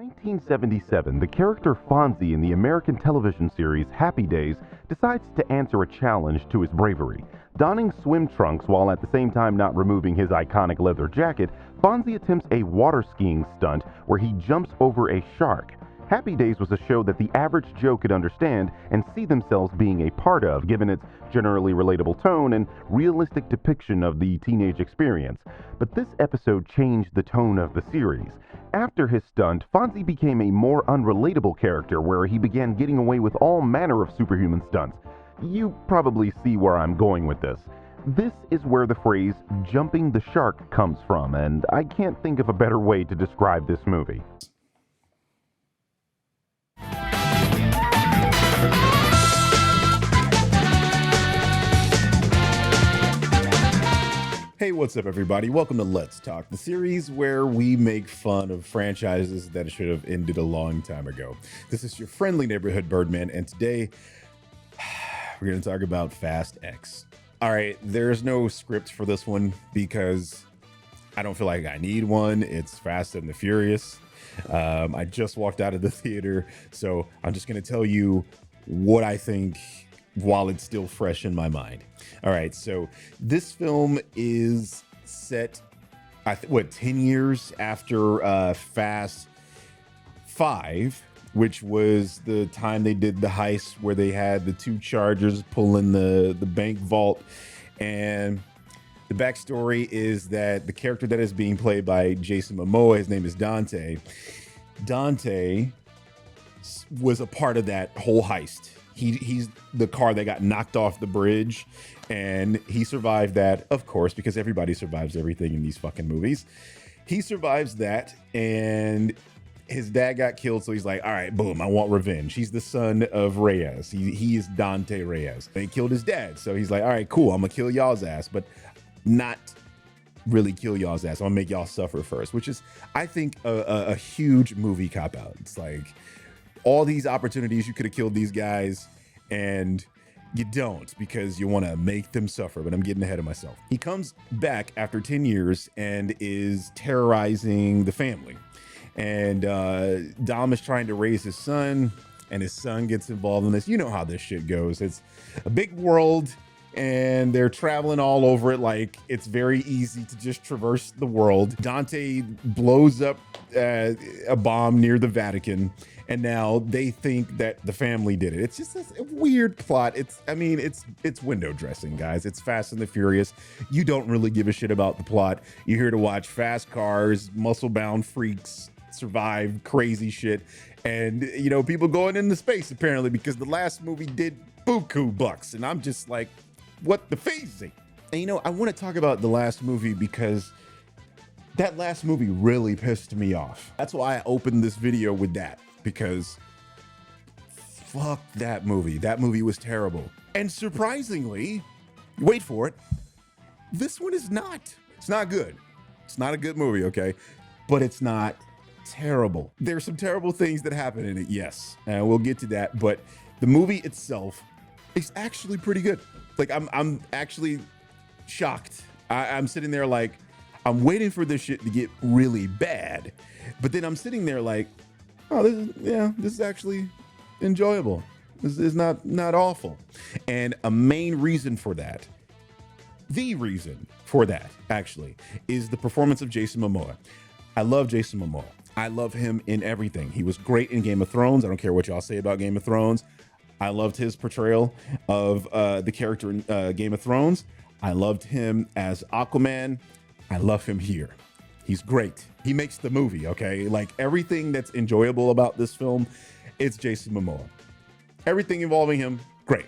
1977, the character Fonzie in the American television series Happy Days decides to answer a challenge to his bravery. Donning swim trunks while at the same time not removing his iconic leather jacket, Fonzie attempts a water skiing stunt where he jumps over a shark. Happy Days was a show that the average Joe could understand and see themselves being a part of, given its generally relatable tone and realistic depiction of the teenage experience. But this episode changed the tone of the series. After his stunt, Fonzie became a more unrelatable character where he began getting away with all manner of superhuman stunts. You probably see where I'm going with this. This is where the phrase jumping the shark comes from, and I can't think of a better way to describe this movie. Hey, what's up, everybody? Welcome to Let's Talk, the series where we make fun of franchises that should have ended a long time ago. This is your friendly neighborhood Birdman, and today we're going to talk about Fast X. All right, there's no script for this one because I don't feel like I need one. It's Fast and the Furious. I just walked out of the theater, so I'm just going to tell you what I think while it's still fresh in my mind. All right, so this film is set, 10 years after Fast 5, which was the time they did the heist where they had the two Chargers pulling the bank vault. And the backstory is that the character that is being played by Jason Momoa, his name is Dante. Dante was a part of that whole heist. He's the car that got knocked off the bridge, and he survived that, of course, because everybody survives everything in these fucking movies. He survives that, and his dad got killed, so he's like, all right, boom, I want revenge. He's the son of Reyes. He is Dante Reyes. They killed his dad, so he's like, all right, cool, I'm gonna kill y'all's ass, but not really kill y'all's ass. I'm gonna make y'all suffer first, which is, I think, a huge movie cop-out. It's like, all these opportunities you could have killed these guys and you don't because you want to make them suffer, but I'm getting ahead of myself. He comes back after 10 years and is terrorizing the family. And Dom is trying to raise his son, and his son gets involved in this. You know how this shit goes. It's a big world and they're traveling all over it. Like, it's very easy to just traverse the world. Dante blows up a bomb near the Vatican, and now they think that the family did it. It's just this weird plot. It's window dressing, guys. It's Fast and the Furious. You don't really give a shit about the plot. You're here to watch fast cars, muscle-bound freaks survive crazy shit, and, you know, people going into space, apparently, because the last movie did buku bucks, and I'm just like, what the phasing? And, you know, I want to talk about the last movie because that last movie really pissed me off. That's why I opened this video with that, because fuck that movie. That movie was terrible. And surprisingly, wait for it, this one is not. It's not good. It's not a good movie, okay? But it's not terrible. There's some terrible things that happen in it, yes. And we'll get to that. But the movie itself is actually pretty good. Like, I'm actually shocked. I'm sitting there like, I'm waiting for this shit to get really bad. But then I'm sitting there like, oh, this is actually enjoyable. This is not awful. And a main reason for that, the reason for that, actually, is the performance of Jason Momoa. I love Jason Momoa. I love him in everything. He was great in Game of Thrones. I don't care what y'all say about Game of Thrones. I loved his portrayal of the character in Game of Thrones. I loved him as Aquaman. I love him here. He's great. He makes the movie, okay? Like, everything that's enjoyable about this film, it's Jason Momoa. Everything involving him, great.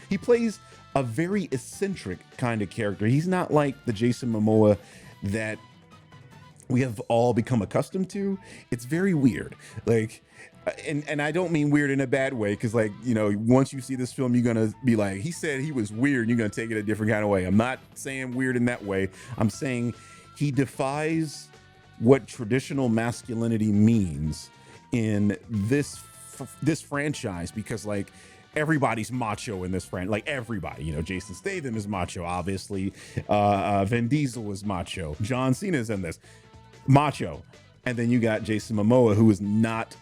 He plays a very eccentric kind of character. He's not like the Jason Momoa that we have all become accustomed to. It's very weird. Like, and I don't mean weird in a bad way, because, like, you know, once you see this film, you're gonna be like, he said he was weird, and you're gonna take it a different kind of way. I'm not saying weird in that way. I'm saying he defies what traditional masculinity means in this franchise, because, like, everybody's macho in this franchise. Like, everybody, you know, Jason Statham is macho, obviously. Vin Diesel is macho. John Cena's in this. Macho. And then you got Jason Momoa, who is not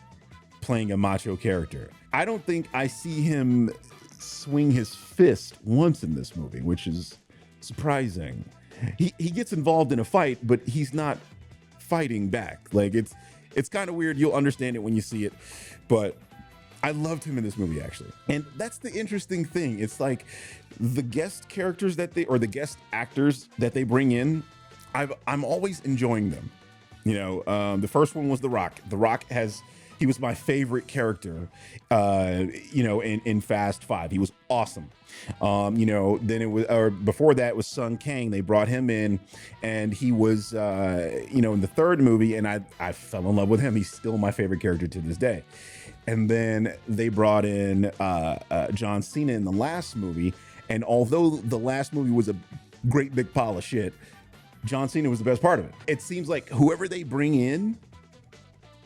playing a macho character. I don't think I see him swing his fist once in this movie, which is surprising. He gets involved in a fight, but he's not fighting back. Like it's kind of weird. You'll understand it when you see it, but I loved him in this movie, actually. And that's the interesting thing. It's like the guest characters or the guest actors that they bring in, I'm always enjoying them. You know, the first one was The Rock. The Rock he was my favorite character, you know, in Fast 5. He was awesome. You know, then before that was Sung Kang. They brought him in, and he was, you know, in the third movie, and I fell in love with him. He's still my favorite character to this day. And then they brought in John Cena in the last movie, and although the last movie was a great big pile of shit, John Cena was the best part of it. It seems like whoever they bring in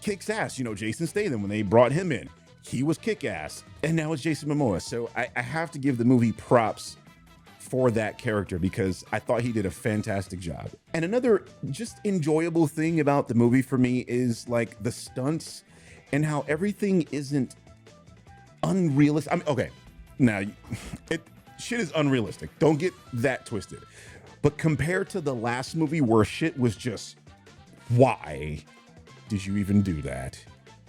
kicks ass. You know, Jason Statham, when they brought him in, he was kick ass. And now it's Jason Momoa. So I have to give the movie props for that character because I thought he did a fantastic job. And another just enjoyable thing about the movie for me is like the stunts and how everything isn't unrealistic. I mean, okay, now shit is unrealistic. Don't get that twisted. But compared to the last movie where shit was just, why did you even do that?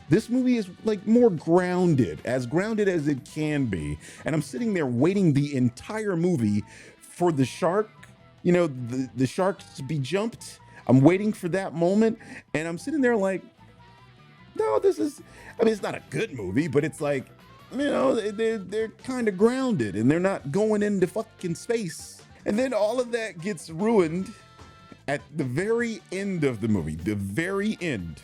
This movie is like more grounded as it can be. And I'm sitting there waiting the entire movie for the shark, you know, the shark to be jumped. I'm waiting for that moment. And I'm sitting there like, no, I mean, it's not a good movie, but it's like, you know, they're kind of grounded and they're not going into fucking space. And then all of that gets ruined at the very end of the movie, the very end,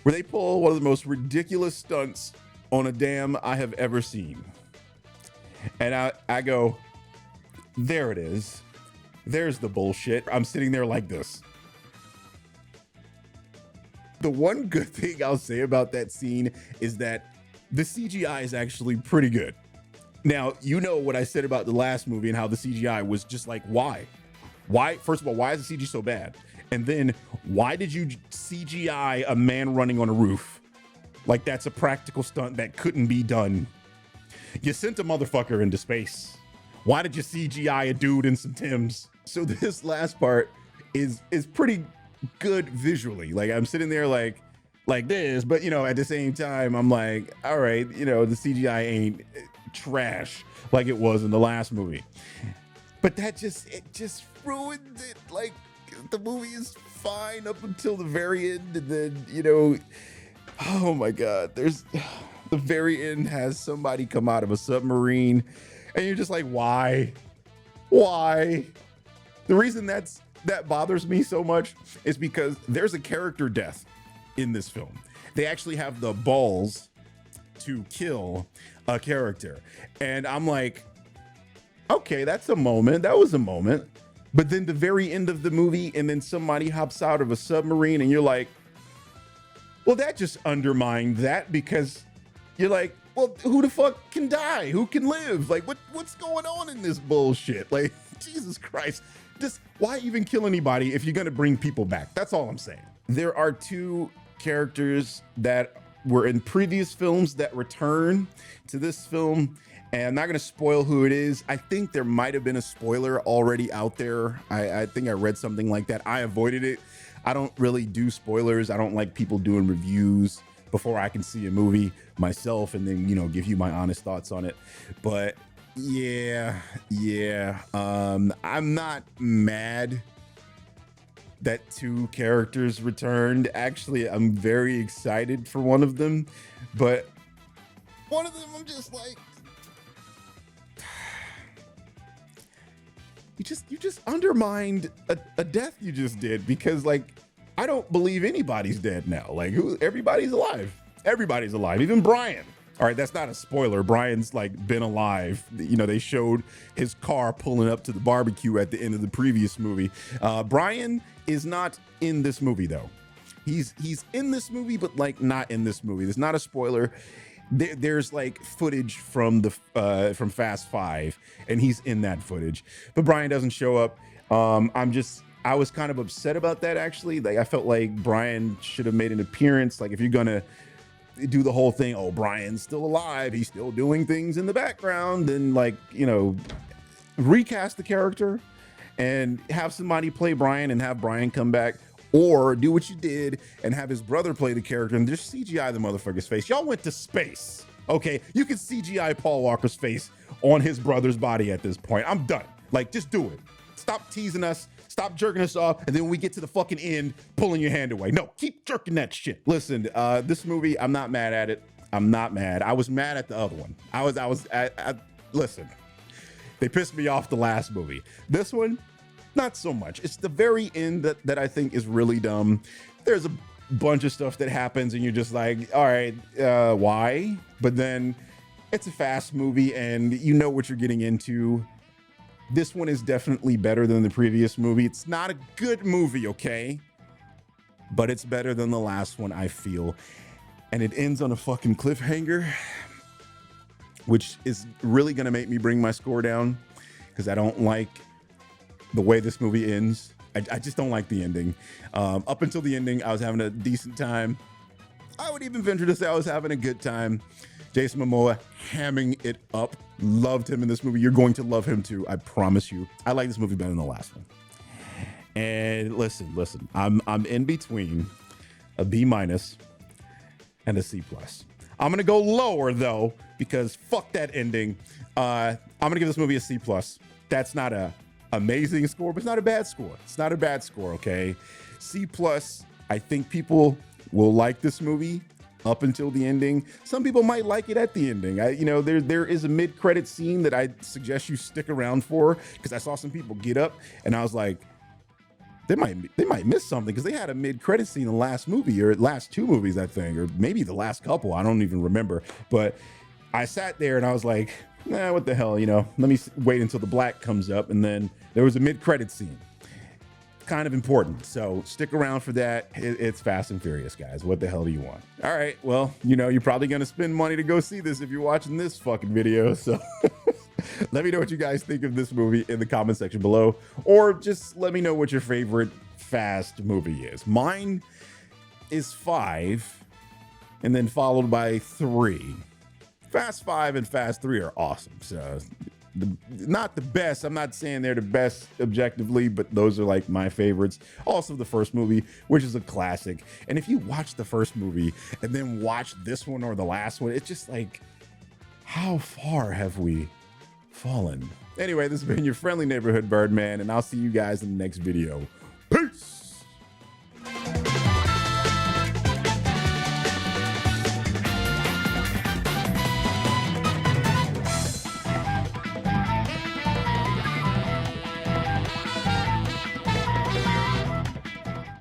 where they pull one of the most ridiculous stunts on a dam I have ever seen. And I go, there it is. There's the bullshit. I'm sitting there like this. The one good thing I'll say about that scene is that the CGI is actually pretty good. Now, you know what I said about the last movie and how the CGI was just like, why? First of all, why is the CG so bad? And then why did you CGI a man running on a roof? Like that's a practical stunt that couldn't be done. You sent a motherfucker into space. Why did you CGI a dude in some Timbs? So this last part is pretty good visually. Like I'm sitting there like this, but you know, at the same time, I'm like, all right, you know, the CGI ain't trash like it was in the last movie. But it just ruined it. Like the movie is fine up until the very end, and then, you know, oh my God, the very end has somebody come out of a submarine, and you're just like, why? The reason that bothers me so much is because there's a character death in this film. They actually have the balls to kill a character. And I'm like, okay, that's a moment. That was a moment. But then the very end of the movie, and then somebody hops out of a submarine, and you're like, well, that just undermined that, because you're like, well, who the fuck can die? Who can live? Like, what's going on in this bullshit? Like, Jesus Christ. Just why even kill anybody if you're going to bring people back? That's all I'm saying. There are two characters that were in previous films that return to this film, and I'm not going to spoil who it is. I think there might have been a spoiler already out there. I think I read something like that. I avoided it. I don't really do spoilers. I don't like people doing reviews before I can see a movie myself and then, you know, give you my honest thoughts on it. But yeah. I'm not mad that two characters returned. Actually, I'm very excited for one of them, but one of them I'm just like, you just undermined a death you just did, because like, I don't believe anybody's dead now. Like, everybody's alive. Everybody's alive, even Brian. All right, that's not a spoiler. Brian's like been alive. You know, they showed his car pulling up to the barbecue at the end of the previous movie. Brian is not in this movie though. He's in this movie, but like not in this movie. There's not a spoiler. There's like footage from from Fast 5, and he's in that footage. But Brian doesn't show up. I'm just I was kind of upset about that, actually. Like, I felt like Brian should have made an appearance. Like, if you're gonna do the whole thing, oh, Brian's still alive, he's still doing things in the background, then, like, you know, recast the character and have somebody play Brian and have Brian come back, or do what you did and have his brother play the character and just CGI the motherfucker's face. Y'all went to space, okay? You can CGI Paul Walker's face on his brother's body at this point. I'm done. Like, just do it. Stop teasing us. Stop jerking us off, and then when we get to the fucking end, pulling your hand away. No, keep jerking that shit. Listen, this movie, I'm not mad at it. I'm not mad. I was mad at the other one. Listen, they pissed me off the last movie. This one, not so much. It's the very end that I think is really dumb. There's a bunch of stuff that happens, and you're just like, all right, why? But then it's a fast movie, and you know what you're getting into. This one is definitely better than the previous movie. It's not a good movie, okay? But it's better than the last one, I feel. And it ends on a fucking cliffhanger, which is really gonna make me bring my score down, because I don't like the way this movie ends. I just don't like the ending. Up until the ending, I was having a decent time. I would even venture to say I was having a good time. Jason Momoa hamming it up. Loved him in this movie. You're going to love him too, I promise you. I like this movie better than the last one. And listen, I'm in between a B- and a C+. I'm gonna go lower though, because fuck that ending. I'm gonna give this movie a C+. That's not a amazing score, but it's not a bad score. It's not a bad score, okay? C+. I think people will like this movie up until the ending. Some people might like it at the ending. There is a mid-credit scene that I suggest you stick around for, because I saw some people get up and I was like, they might miss something, because they had a mid-credit scene in the last movie, or last two movies, I think, or maybe the last couple. I don't even remember. But I sat there and I was like, nah, what the hell, let me wait until the black comes up. And then there was a mid-credit scene. Kind of important, so stick around for that. It's Fast and Furious, guys. What the hell do you want? All right, well, you're probably gonna spend money to go see this if you're watching this fucking video, so let me know what you guys think of this movie in the comment section below, or just let me know what your favorite Fast movie is. Mine is 5, and then followed by 3. Fast 5 and Fast 3 are awesome, so not the best. I'm not saying they're the best objectively, but those are like my favorites. Also the first movie, which is a classic. And if you watch the first movie and then watch this one or the last one, it's just like, how far have we fallen? Anyway, this has been your friendly neighborhood Birdman, and I'll see you guys in the next video.